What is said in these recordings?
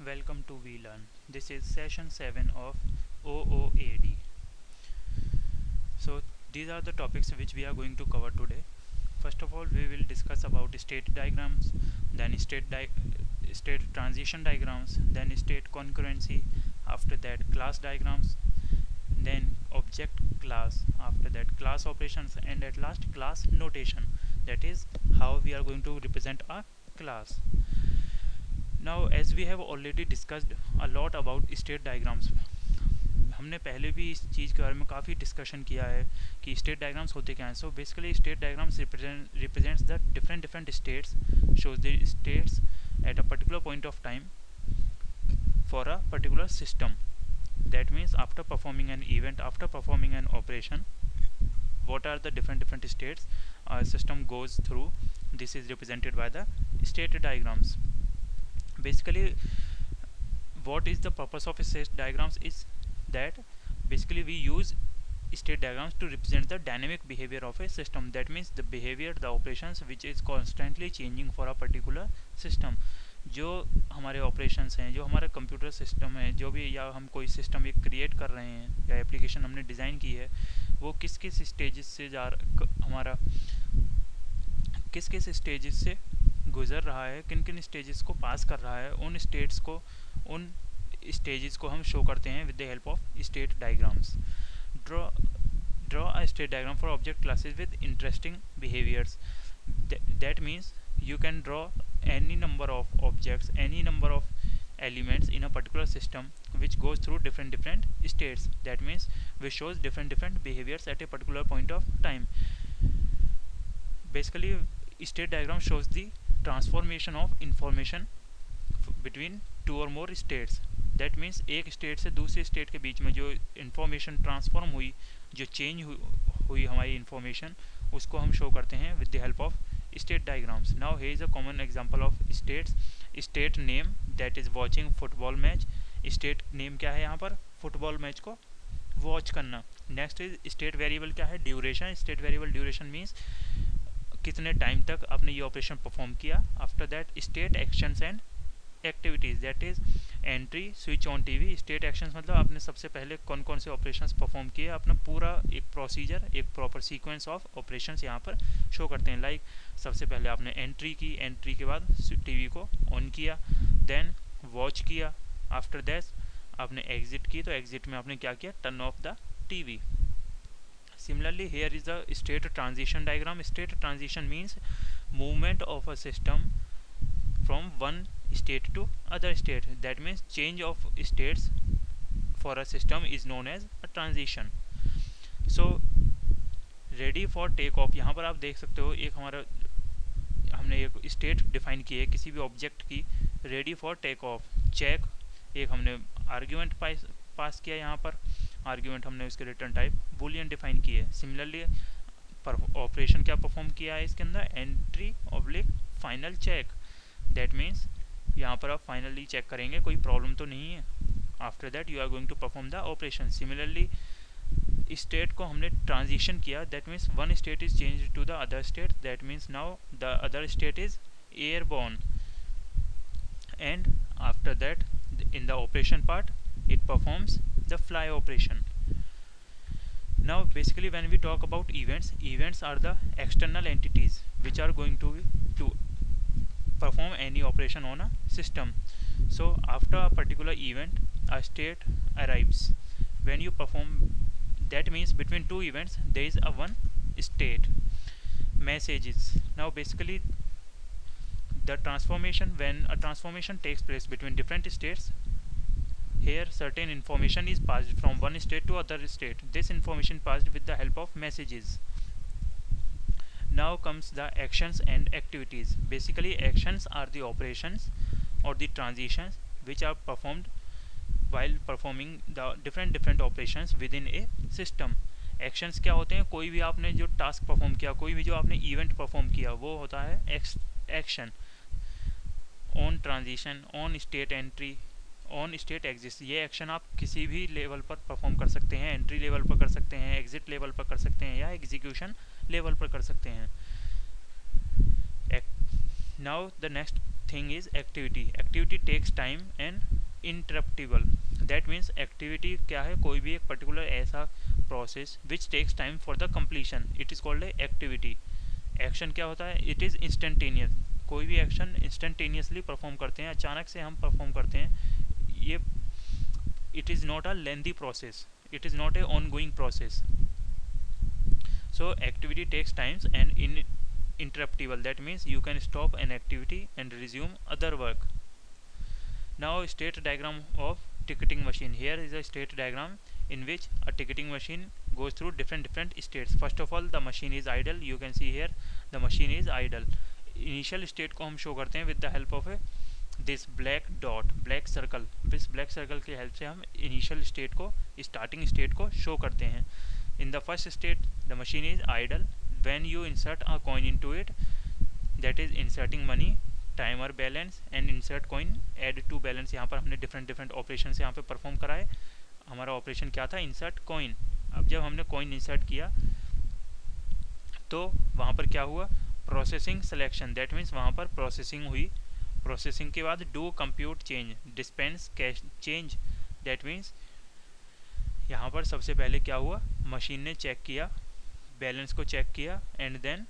Welcome to We Learn. This is session 7 of OOAD. So these are the topics which we are going to cover today. First of all, we will discuss about state diagrams, then state transition diagrams, then state concurrency, after that class diagrams, then object class, after that class operations, and at last class notation, that is how we are going to represent a class. Now as we have already discussed a lot about state diagrams, हमने पहले भी इस चीज़ के बारे में काफ़ी discussion किया है कि स्टेट डायग्राम्स होते क्या हैं. So basically state diagrams represents the different states, shows the states at a particular point of time for a particular system. That means after performing an event, after performing an operation, what are the different states a system goes through. This is represented by the state diagrams. Basically what is the purpose of state diagrams is that basically we use state diagrams to represent the dynamic behavior of a system. That means the behavior, the operations which is constantly changing for a particular system. जो हमारे operations हैं, जो हमारा computer system है, जो भी या हम कोई सिस्टम एक क्रिएट कर रहे हैं या एप्लीकेशन हमने डिज़ाइन की है, वो किस किस स्टेजेस से हमारा किस किस स्टेजेस से गुजर रहा है, किन किन स्टेजेस को पास कर रहा है, उन स्टेजेस को हम शो करते हैं with the help of state diagrams. Draw a state diagram for object classes with interesting behaviors. That means you can draw any number of objects, any number of elements in a particular system which goes through different states. That means which shows different behaviors at a particular point of time. Basically state diagram shows the transformation of information between two or more states. That means एक state से दूसरे state के बीच में जो information transform हुई, जो change हुई हमारी इन्फॉर्मेशन, उसको हम शो करते हैं with the help of state diagrams. Now here is a common example of states. State name that is watching football match. State name क्या है यहाँ पर? फुटबॉल मैच को वॉच करना. नेक्स्ट इज स्टेट वेरिएबल क्या है? Duration. State variable duration means कितने time तक आपने ये ऑपरेशन परफॉर्म किया. After that state actions and activities, that is entry, switch on TV. State actions मतलब आपने सबसे पहले कौन कौन से ऑपरेशंस परफॉर्म किए, अपना पूरा एक प्रोसीजर, एक प्रॉपर सीक्वेंस ऑफ ऑपरेशंस यहाँ पर शो करते हैं. लाइक सबसे पहले आपने एंट्री की, एंट्री के बाद टीवी को ऑन किया, देन वॉच किया, आफ्टर दैट आपने एग्जिट की, तो एग्जिट में आपने क्या किया? Turn off the TV. Similarly, here is the state transition diagram. State transition means movement of a system from one state to other state. That means change of states for a system is known as a transition. So ready for take off, यहाँ पर आप देख सकते हो एक हमारा हमने एक स्टेट डिफाइन की है किसी भी ऑब्जेक्ट की. Ready for take off, check, एक हमने आर्ग्यूमेंट पास किया. यहाँ पर आर्ग्यूमेंट हमने उसके रिटर्न टाइप बूलियन डिफाइन की है. सिमिलरली ऑपरेशन क्या परफॉर्म किया है इसके अंदर? Entry oblique final check. That means यहाँ पर आप फाइनली चेक करेंगे कोई प्रॉब्लम तो नहीं है. After that you are going to perform the operation. Similarly state को हमने ट्रांजिशन किया. That means one state is change to the other state. That means now the other state is airborne. And after that in the operation part it performs the fly operation. Now basically when we talk about events are the external entities which are going to perform any operation on a system. So after a particular event a state arrives. When you perform, that means between two events there is a one state. Messages. Now basically the transformation, when a transformation takes place between different states, here certain information is passed from one state to other state. This information passed with the help of messages. Now comes the actions and activities. Basically actions are the operations or the transitions which are performed while performing the different operations within a system. Actions क्या होते हैं? कोई भी आपने जो task perform किया, कोई भी जो आपने इवेंट परफॉर्म किया, वो होता है action. On transition, on state entry, on state exit. ये एक्शन आप किसी भी लेवल पर परफॉर्म कर सकते हैं. एंट्री लेवल पर कर सकते हैं, एग्जिट लेवल पर कर सकते हैं, या एग्जीक्यूशन लेवल पर कर सकते हैं. Now the next thing is activity. Activity takes time and interruptible. That means activity क्या है, कोई भी एक particular ऐसा process which takes time for the completion, it is called a activity. Action क्या होता है, it is instantaneous. कोई भी action instantaneously perform करते हैं, अचानक से हम perform करते हैं, ये it is not a lengthy process, it is not a ongoing process. So activity takes times and interruptible. That means you can stop an activity and resume other work. Now state diagram of ticketing machine. Here is a state diagram in which a ticketing machine goes through different states. First of all, the machine is idle. You can see here the machine is idle. Initial state को हम show करते हैं with the help of a this black dot, black circle. इस black circle की help से हम initial state को, starting state को show करते हैं. In the first state, the machine is idle. When you insert a coin into it, that is inserting money, timer balance and insert coin, add to balance. यहाँ पर हमने different operations यहाँ पे perform करा है. हमारा operation क्या था, insert coin. अब जब हमने coin insert किया तो वहाँ पर क्या हुआ, processing selection. That means वहाँ पर processing हुई. Processing के बाद do compute change, dispense cash change. That means यहाँ पर सबसे पहले क्या हुआ, मशीन ने चेक किया, बैलेंस को चेक किया एंड देन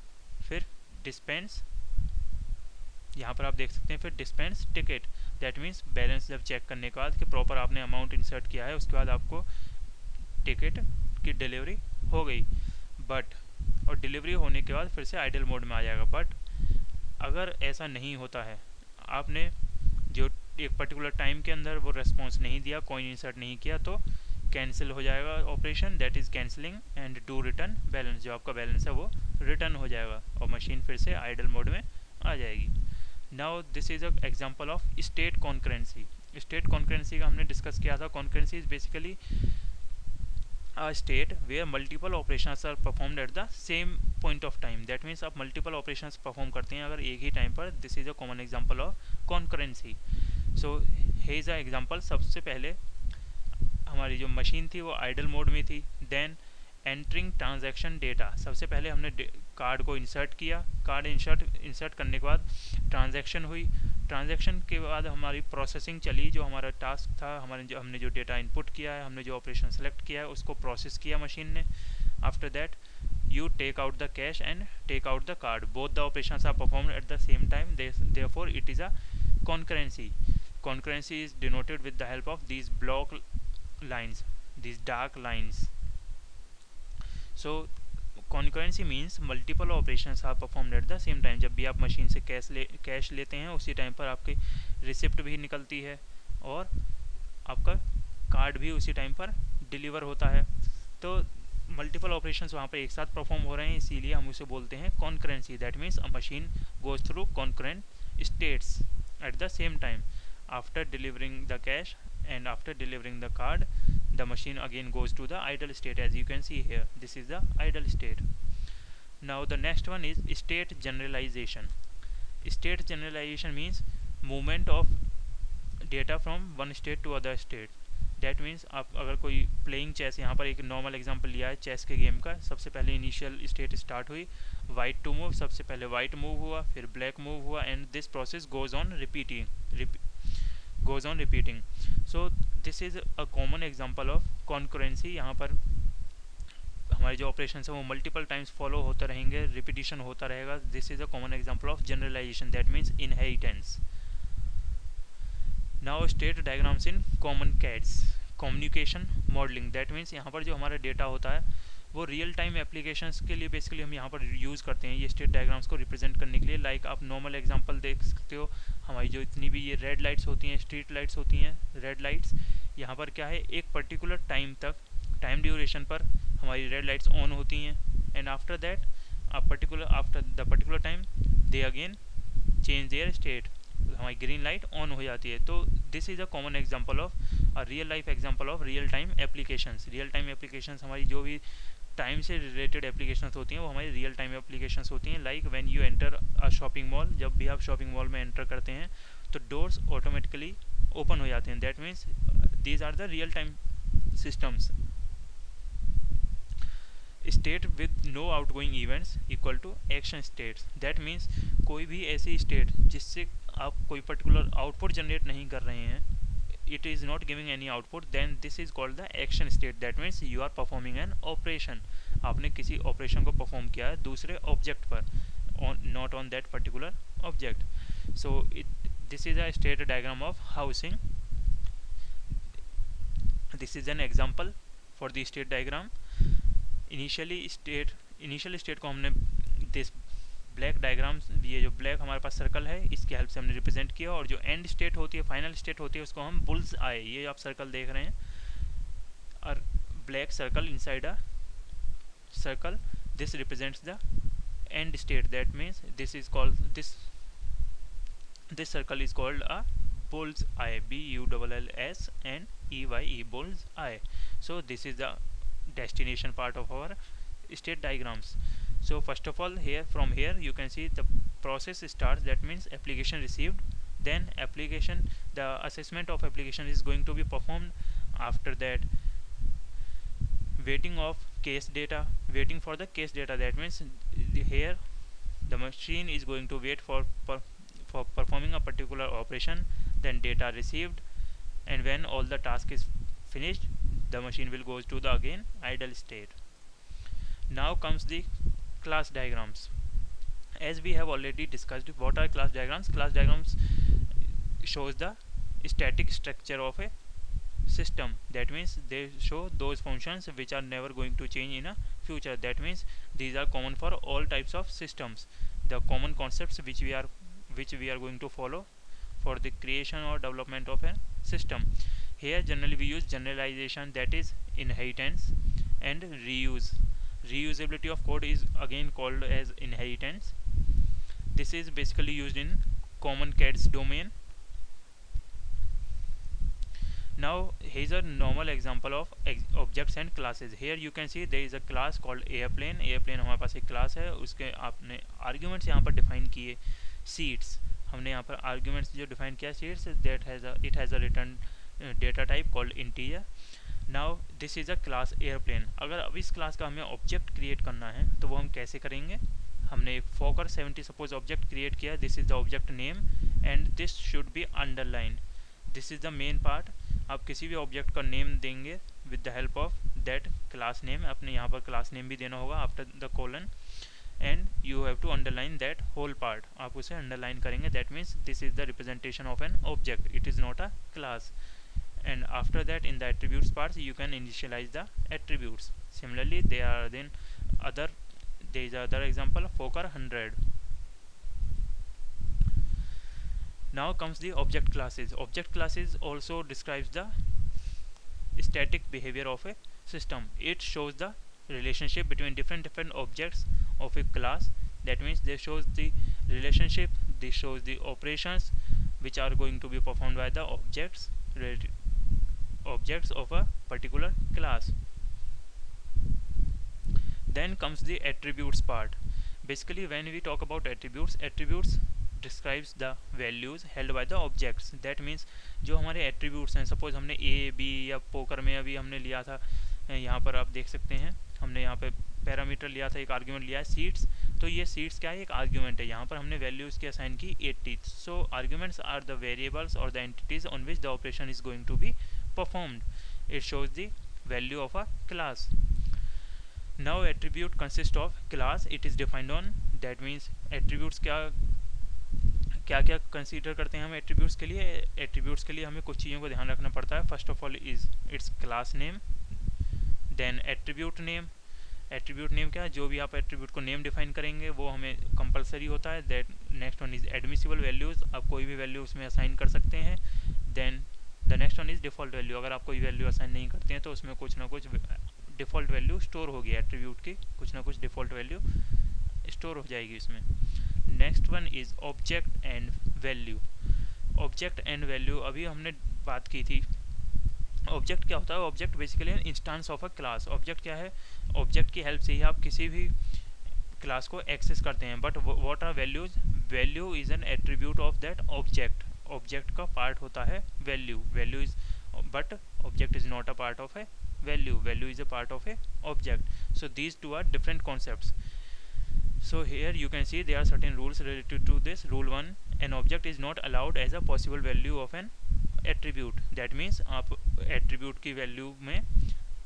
फिर डिस्पेंस, यहाँ पर आप देख सकते हैं फिर dispense ticket. That means balance जब चेक करने के बाद कि प्रॉपर आपने अमाउंट इंसर्ट किया है, उसके बाद आपको टिकट की डिलीवरी हो गई. बट और डिलीवरी होने के बाद फिर से आइडल मोड में आ जाएगा. बट अगर ऐसा नहीं होता है, आपने जो एक पर्टिकुलर टाइम के अंदर वो रेस्पॉन्स नहीं दिया, कॉइन इंसर्ट नहीं किया, तो कैंसिल हो जाएगा operation. That is cancelling and do return balance. जो आपका बैलेंस है वो रिटर्न हो जाएगा और मशीन फिर से आइडल मोड में आ जाएगी. Now this is a example of state concurrency. State concurrency का हमने डिस्कस किया था. Concurrency is basically a state where multiple operations are performed at the same point of time. That means आप multiple operations perform करते हैं अगर एक ही टाइम पर. This is a common example of concurrency. So he is a example. सबसे पहले हमारी जो मशीन थी वो आइडल मोड में थी. Then entering transaction data. सबसे पहले हमने कार्ड को इंसर्ट किया. कार्ड इंसर्ट करने के बाद ट्रांजैक्शन हुई. ट्रांजैक्शन के बाद हमारी प्रोसेसिंग चली. जो हमारा टास्क था, हमने जो डेटा इनपुट किया है, हमने जो ऑपरेशन सेलेक्ट किया है, उसको प्रोसेस किया मशीन ने. After that you take out the cash and take out the card. Both the operations are performed at the same time. Therefore it is a concurrency. Concurrency is denoted with the help of these block lines, these dark lines. So concurrency means multiple operations are performed at the same time. जब भी आप machine से cash लेते हैं, उसी time पर आपकी receipt भी निकलती है और आपका कार्ड भी उसी टाइम पर डिलीवर होता है. तो मल्टीपल ऑपरेशंस वहाँ पर एक साथ परफॉर्म हो रहे हैं, इसीलिए हम उसे बोलते हैं concurrency. That means a machine goes through concurrent states eight the same time. After delivering the cash and after delivering the card, the machine again goes to the idle state. As you can see here, this is the idle state. Now the next one is state generalization. State generalization means movement of data from one state to other state. That means आप अगर कोई playing chess, यहाँ पर एक normal example लिया है chess के game का. सबसे पहले इनिशियल स्टेट स्टार्ट हुई वाइट टू मूव. सबसे पहले वाइट मूव हुआ, फिर ब्लैक मूव हुआ and this process goes on repeating. So this is a common example of concurrency. यहाँ पर हमारे जो ऑपरेशन है वो मल्टीपल टाइम्स फॉलो होते रहेंगे, रिपीटिशन होता रहेगा. This is a common example of generalization. That means inheritance. Now state diagrams in common cads. Communication modelling. That means यहाँ पर जो हमारा डेटा होता है वो रियल टाइम एप्लीकेशंस के लिए बेसिकली हम यहाँ पर यूज़ करते हैं ये स्टेट डायग्राम्स को रिप्रेजेंट करने के लिए. लाइक आप नॉर्मल एग्जांपल देख सकते हो. हमारी जो इतनी भी ये रेड लाइट्स होती हैं, स्ट्रीट लाइट्स होती हैं, रेड लाइट्स, यहाँ पर क्या है, एक पर्टिकुलर टाइम तक, टाइम ड्यूरेशन पर हमारी रेड लाइट्स ऑन होती हैं and after that after the particular time they again change their state. हमारी ग्रीन लाइट ऑन हो जाती है. तो this is a common example of a real life example of real time applications. Real time applications हमारी जो भी time से related applications होती हैं वो हमारी रियल टाइम एप्लीकेशंस होती हैं. Like when you enter a shopping mall. जब भी आप शॉपिंग मॉल में एंटर करते हैं तो डोर्स ऑटोमेटिकली ओपन हो जाते हैं. That means these are the real time systems. State with no outgoing events equal to action states. That means कोई भी ऐसी स्टेट जिससे आप कोई पर्टिकुलर आउटपुट जनरेट नहीं कर रहे हैं, it is not giving any output, then this is called the action state. That means you are performing an operation. आपने किसी ऑपरेशन को परफॉर्म किया है दूसरे ऑब्जेक्ट पर, not on that particular object. So this is a state diagram of housing. This is an example for the state diagram. Initial state को हमने this black diagram, ये जो ब्लैक हमारे पास सर्कल है इसकी हेल्प से हमने रिप्रेजेंट किया, और जो एंड स्टेट होती है, फाइनल स्टेट होती है, उसको हम बुल्स आए, ये आप सर्कल देख रहे हैं, और black circle inside a circle, this represents the end state. That means this is called this circle is called a bulls I, BULLSNEYE, bulls I. So this is the destination part of our state diagrams. So first of all, from here you can see the process starts. That means application received, then the assessment of application is going to be performed. After that, waiting for the case data. That means here the machine is going to wait for performing a particular operation, then data received, and when all the task is finished, the machine will go to the again idle state. Now comes the class diagrams. As we have already discussed, what are class diagrams? Class diagrams shows the static structure of a system. That means they show those functions which are never going to change in a future. That means these are common for all types of systems. The common concepts which we are going to follow for the creation or development of a system. Here generally we use generalization, that is inheritance, and reuse. Reusability of code is again called as inheritance. This is basically used in common CAD's domain. Now here is a normal example of objects and classes. Here you can see there is a class called airplane. Airplane हमारे पास एक class है, उसके आपने arguments यहाँ पर define किए. Seats हमने यहाँ पर आर्ग्यूमेंट्स जो डिफाइन किया, seats, it has a return data type called integer. Now this is a class airplane. अगर अब इस क्लास का हमें ऑब्जेक्ट क्रिएट करना है तो वो हम कैसे करेंगे? हमने एक फोकर 70 सपोज ऑब्जेक्ट क्रिएट किया. This is the object name and this should be underlined. This is the main part. आप किसी भी ऑब्जेक्ट का नेम देंगे with the help of that class name. अपने यहाँ पर क्लास नेम भी देना होगा after the colon, and you have to underline that whole part. आप उसे अंडरलाइन करेंगे. That means this is the representation of an object. It is not a class. And after that, in the attributes parts, you can initialize the attributes. Similarly, there is other example, fokker 100. Now comes the object classes. Object classes also describes the static behavior of a system. It shows the relationship between different objects of a class. That means they shows the relationship, they shows the operations which are going to be performed by the objects of a particular class. Then comes the attributes part. Basically when we talk about attributes describes the values held by the objects. That means जो हमारे attributes हैं, suppose हमने A, B या poker में अभी हमने लिया था, यहाँ पर आप देख सकते हैं हमने यहाँ पे पैरामीटर लिया था, एक आर्ग्यूमेंट लिया है सीट्स. तो ये सीट्स क्या है? एक आर्ग्यूमेंट है. यहाँ पर हमने वैल्यूज़ की असाइन की 80. So arguments are the variables और the entities on which the operation is going to be performed. It shows the value of a class. Now attribute consists of class. It is defined on. That means attributes क्या consider करते हैं हम attributes के लिए? Attributes के लिए हमें कुछ चीज़ों को ध्यान रखना पड़ता है. First of all is its class name, then attribute name. Attribute name क्या है? जो भी आप एट्रीब्यूट को नेम डिफाइन करेंगे वो हमें कंपलसरी होता है. That next one is admissible values. आप कोई भी वैल्यू उसमें असाइन कर सकते हैं. Then the next one is default value. अगर आप कोई वैल्यू असाइन नहीं करते हैं तो उसमें कुछ ना कुछ डिफ़ॉल्ट वैल्यू स्टोर होगी. एट्रीब्यूट की कुछ ना कुछ डिफ़ॉल्ट वैल्यू स्टोर हो जाएगी इसमें. Next one is object and value. Object and value अभी हमने बात की थी. ऑब्जेक्ट क्या होता है? Object basically an instance of a class. Object क्या है? ऑब्जेक्ट की हेल्प से ही आप किसी भी क्लास को एक्सेस करते हैं. But what are values? Value is an attribute of that object. Object का पार्ट होता है value. Value is, but object is not a part of a value. Value is a part of a object. So these two are different concepts. So here you can see there are certain rules related to this. Rule 1, an object is not allowed as a possible value of an attribute, that means आप attribute की value में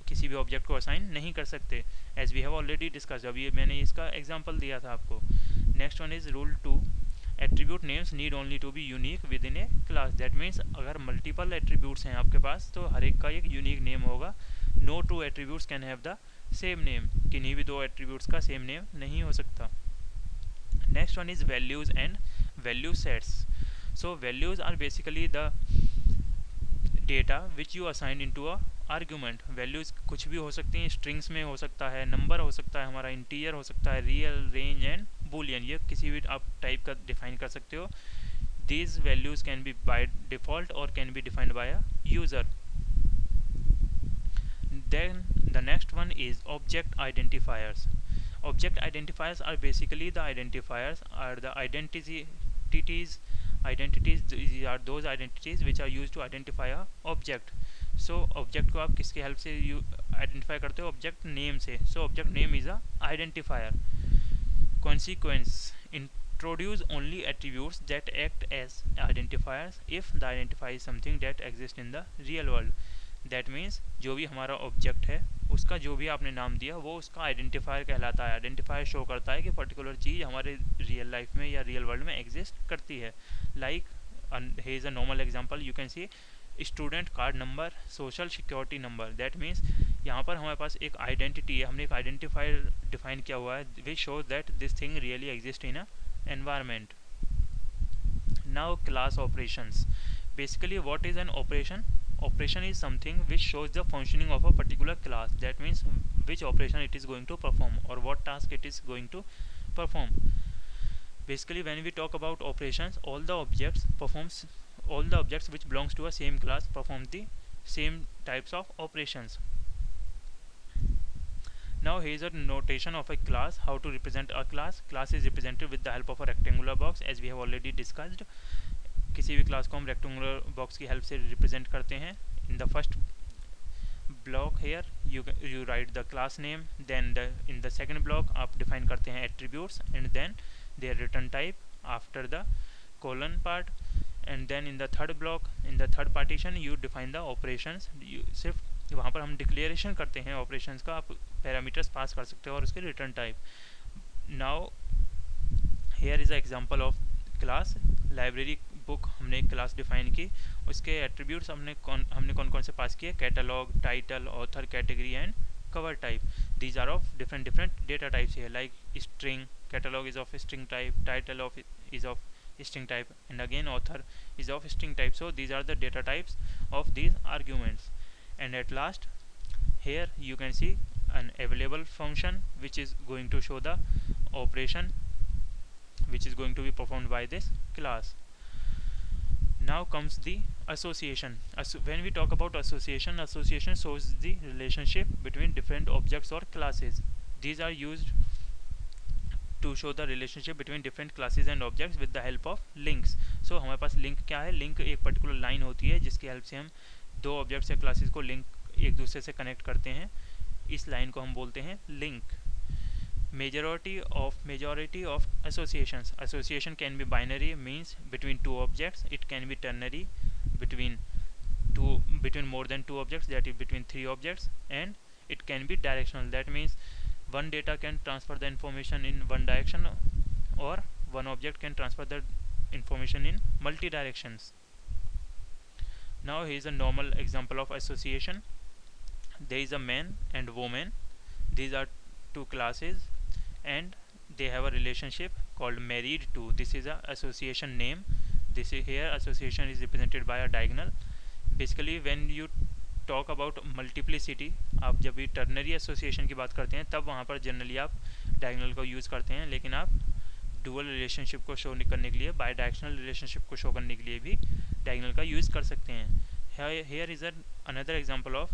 किसी भी object को assign नहीं कर सकते, as we have already discuss, अभी मैंने इसका एग्जांपल दिया था आपको. Next one is rule 2, attribute names need only to be unique within a class, that means अगर मल्टीपल एट्रीब्यूट्स हैं आपके पास तो हर एक का एक यूनिक नेम होगा. No two attributes can have the same name, किन्हीं भी दो एट्रीब्यूट्स का सेम नेम नहीं हो सकता. Next one is values and value sets. So values are basically the data which you assign into a argument. Values कुछ भी हो सकती हैं, स्ट्रिंग्स में हो सकता है, नंबर हो सकता है, हमारा इंटीजर हो सकता है, रियल, रेंज एंड बूलियन, ये किसी भी आप टाइप का डिफाइन कर सकते हो. These values can be by default और can be defined by a user. Then the next one is object identifiers. Object identifiers are basically the identifiers are the identities. These are those identities which are used to identify a object. So object को आप किसके help से identify करते हो? Object name से. So object name is a identifier. Consequence, introduce only attributes that act as identifiers if the identifier is something that exists in the real world. That means जो भी हमारा object है उसका जो भी आपने नाम दिया वो उसका आइडेंटिफायर कहलाता है. आइडेंटिफायर शो करता है कि पर्टिकुलर चीज़ हमारे रियल लाइफ में या रियल वर्ल्ड में एग्जिस्ट करती है. Like here is a normal example, you can see student card number, social security number. That means यहाँ पर हमारे पास एक आइडेंटिटी है, हमने एक आइडेंटिफायर डिफाइन किया हुआ है which shows that this thing really exist in a environment. Now class operations. Basically what is an operation? Operation is something which shows the functioning of a particular class, that means which operation it is going to perform or what task it is going to perform. Basically when we talk about operations, all the objects which belongs to a same class perform the same types of operations. Now here is a notation of a class. How to represent a class? Class is represented with the help of a rectangular box, as we have already discussed. किसी भी class को हम rectangular box की help से represent करते हैं. In the first block here you write the class name, then in the second block आप define करते हैं attributes and then their return type after the colon part, and then in the third block, in the third partition you define the operations. सिर्फ वहाँ पर हम declaration करते हैं operations का, आप पैरामीटर्स पास कर सकते हो और उसके return type. Now here is a example of class. Library book हमने एक क्लास डिफाइन की, उसके एट्रीब्यूट्स हमने कौन कौन से पास किए? Catalogue, title, author, category and cover type. These are of different data types है, like string. Catalogue is of string type, title is of string type, and again author is of string type. So these are the data types of these arguments. And at last here you can see an available function which is going to show the operation which is going to be performed by this class. Now comes the association. When we talk about association shows the relationship between different objects or classes. These are used to show the relationship between different classes and objects with the help of links. So हमारे पास link क्या है? Link एक particular line होती है जिसकी help से हम दो objects या classes को link एक दूसरे से connect करते हैं. इस line को हम बोलते हैं link. Majority of association can be binary, means between two objects. It can be ternary, between more than two objects, that is between three objects, and it can be directional, that means one data can transfer the information in one direction or one object can transfer the information in multi directions. Now here is a normal example of association. There is a man and woman. These are two classes and they have a relationship called married to. This is a association name. This is here association is represented by a diagonal. Basically when you talk about multiplicity, आप जब भी ternary association की बात करते हैं तब वहाँ पर जनरली आप डायगोनल को यूज़ करते हैं, लेकिन आप डुअल रिलेशनशिप को शो करने के लिए, बाई डायरेक्शनल रिलेशनशिप को शो करने के लिए भी डायगोनल का यूज़ कर सकते हैं. Here is another example of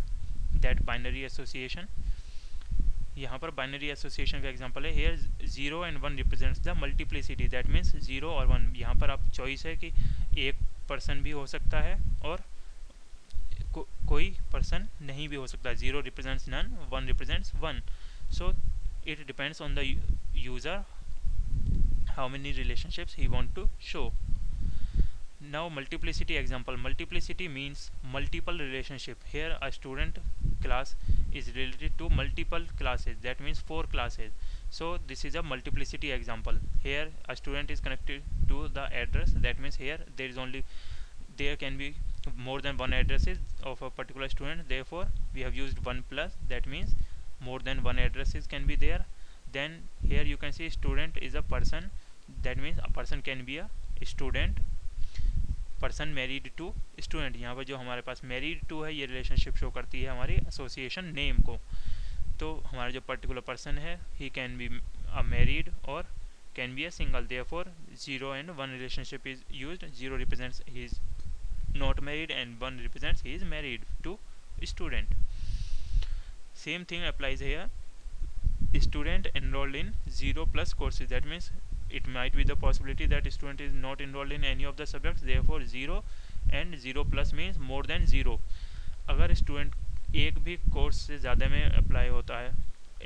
that binary association. यहाँ पर बाइनरी एसोसिएशन का एग्जांपल है. Here 0 and 1 represents the multiplicity, that means 0 और 1. यहाँ पर आप चॉइस है कि एक पर्सन भी हो सकता है और कोई पर्सन नहीं भी हो सकता. 0 represents none, 1 represents 1. So it depends on the user how many relationships he want to show. Now multiplicity example. Multiplicity means multiple relationship. Here a student class is related to multiple classes, that means 4 classes. So this is a multiplicity example. Here a student is connected to the address, that means here there can be more than one addresses of a particular student, therefore we have used 1 plus, that means more than one addresses can be there. Then here you can see student is a person, that means a person can be a student, person married to student. यहाँ पर जो हमारे पास married to है ये relationship show करती है हमारी association name को. तो हमारा जो पर्टिकुलर पर्सन है he can be a married और can be a single, therefore 0 and 1 relationship is used. 0 represents he is not married and 1 represents he is married to student. Same thing applies here. Student enrolled in 0 plus courses, that means it might be the possibility that student is not enrolled in any of the subjects, therefore 0 and 0 plus means more than 0. अगर student एक भी course से ज़्यादा में apply होता है,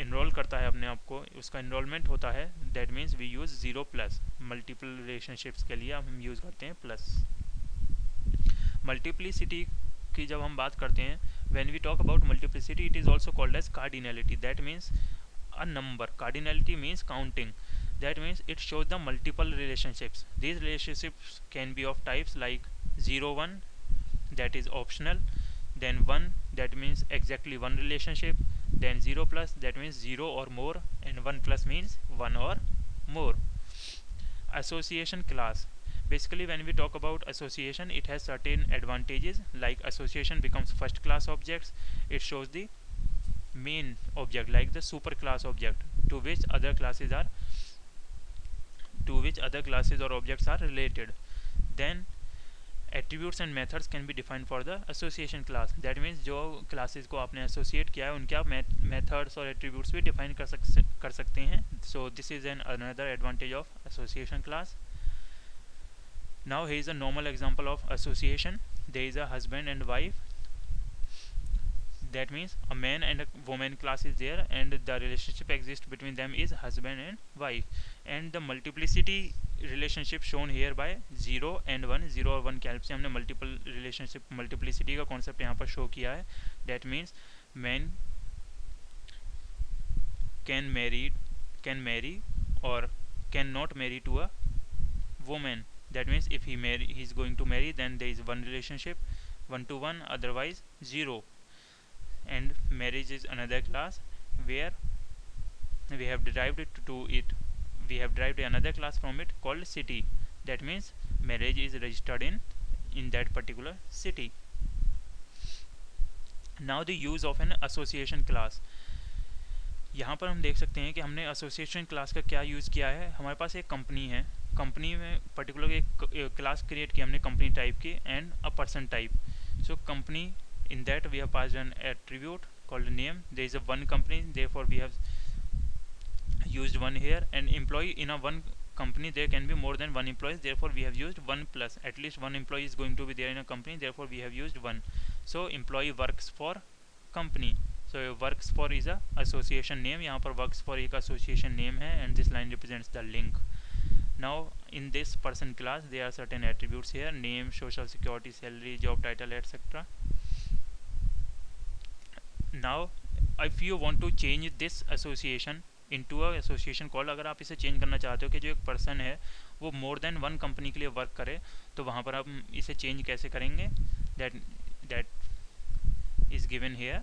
enrol करता है अपने आप को, उसका इनरोलमेंट होता है, that means we use 0 plus. Multiple relationships के लिए हम यूज़ करते हैं प्लस. मल्टीप्लिसिटी की जब हम बात करते हैं, when we talk about multiplicity it is also called as cardinality. That means a number. Cardinality means counting. That means it shows the multiple relationships. These relationships can be of types like 0 1, that is optional, then 1, that means exactly one relationship, then 0 plus, that means 0 or more, and 1 plus means 1 or more. Association class. Basically when we talk about association, it has certain advantages, like association becomes first class objects. It shows the main object like the super class object to which other classes or objects are related. Then attributes and methods can be defined for the association class. That means जो classes को आपने associate किया है उनके आप methods और attributes भी define कर सकते हैं. So this is another advantage of association class. Now here is a normal example of association. There is a husband and wife. That means a man and a woman class is there and the relationship exists between them is husband and wife. And the multiplicity relationship shown here by 0 and 1. 0 और 1 के help से हमने multiple relationship multiplicity का concept यहाँ पर show किया है. That means man can marry or can not marry to a woman. That means if he is going to marry, then there is one relationship 1 to 1, otherwise 0. And marriage is another class where we have derived another class from it called city. That means marriage is registered in that particular city. Now the use of an association class. यहाँ पर हम देख सकते हैं कि हमने association class का क्या यूज़ किया है. हमारे पास एक कंपनी है, कंपनी में पर्टिकुलर एक क्लास क्रिएट की हमने कंपनी टाइप की and a person type. So company, in that we have passed an attribute called name. There is a one company, therefore we have used 1 here. And employee, in a one company there can be more than 1 employees, therefore we have used 1 plus. At least 1 employee is going to be there in a company, therefore we have used 1. So employee works for company. So works for is a association name. यहाँ पर works for एक association name है and this line represents the link. Now in this person class there are certain attributes here: name, social security, salary, job title, etc. Now if you want to change this association into a association call, अगर आप इसे change करना चाहते हो कि जो एक person है वो मोर देन 1 कंपनी के लिए वर्क करे, तो वहाँ पर आप इसे चेंज कैसे करेंगे? that is given here.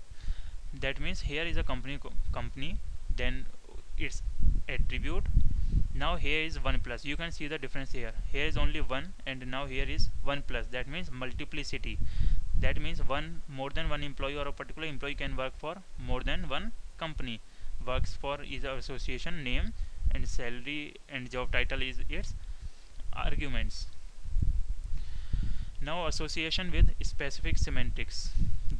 That means here is a company, then its attribute. Now here is 1 plus. You can see the difference here. Here is only 1 and now here is 1 plus. That means multiplicity. That means more than one employee or a particular employee can work for more than one company. Works for is our association name and salary and job title is its arguments. Now association with specific semantics.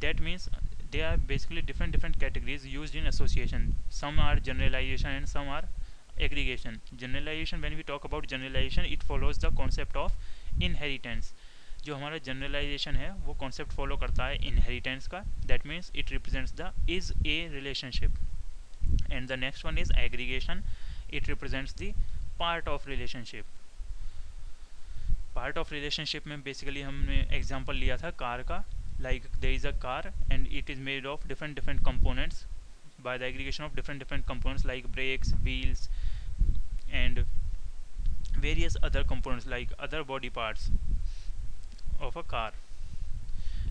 That means there are basically different categories used in association. Some are generalization and some are aggregation. Generalization, when we talk about generalization, it follows the concept of inheritance. जो हमारा generalisation है वो concept follow करता है inheritance का. That means it represents the is a relationship. And the next one is aggregation. It represents the part of relationship. Part of relationship में basically हमने example लिया था कार का, like there is a car and it is made of different different components by the aggregation of different different components like brakes, wheels, and various other components like other body parts of a car.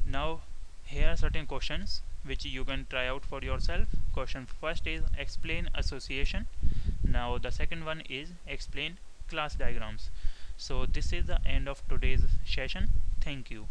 Now here are certain questions which you can try out for yourself. Question first is explain association. Now the second one is explain class diagrams. So this is the end of today's session. Thank you.